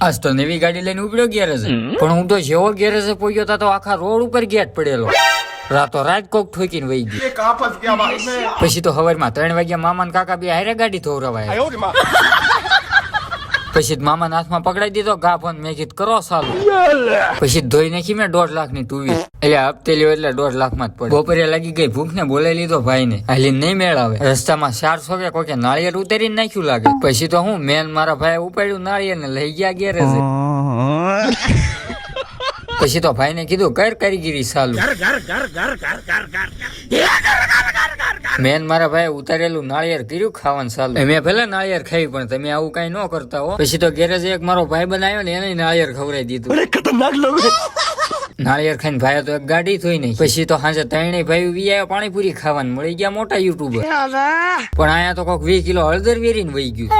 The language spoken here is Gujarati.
આજ તો નવી ગાડી લઈને ઉપડ્યો ગેરેજે, પણ હું તો જેવો ગેરેજે પહોંચ્યો તા તો આખા રોડ ઉપર ગેટ પડેલો. રાતો રાત કોક ઠોકીને વહી ગયું. પછી તો સવારમાં 3 વાગ્યા મામા ને કાકા બે હારે ગાડી ધોવરાવાય. પછી મામા હાથમાં પકડાઈ દીધો ગા ફોન. મેં કીધું કરો ચાલુ. પછી ધોઈ નાખી મેં 1.5 લાખની ટુવી. એટલે હપ્તે લ્યો એટલે 1.5 લાખમાં જ પડે. બપોરે લાગી ગઈ ભૂખ ને બોલાવી લીધો ભાઈ ને. હાલી નહીં મેળ આવે. રસ્તામાં 400 કે કોઈ નાળિયેર ઉતારીને નાખ્યું લાગે. પછી તો હું મેન મારા ભાઈ ઉપાડ્યું નાળિયેર ને લઈ ગયા ગેરેજે. પછી તો ભાઈ ને કીધું કર કારીગીરી ચાલુ. મેન મારા ભાઈ ઉતારેલું નાળિયેર કર્યું ખાવાનું ચાલુ. મેં ભલે નાળિયેર ખાઈ પણ તમે આવું કઈ ન કરતા હો. પછી તો ગેરેજે એક મારો ભાઈ બનાવ્યો ને એને નાળિયેર ખવડાવી દીધું. ખતરનાક લોકો. નાળિયેર ખાઈને ભાઈ તો એક ગાડી થોઈ નહીં. પછી તો સાંજે 3 ભાઈ વિયા પાણીપુરી ખાવાનું મળી ગયા મોટા યુટ્યુબર. પણ અહીંયા તો કોક 20 કિલો હળદર વેરીને વહી ગયું.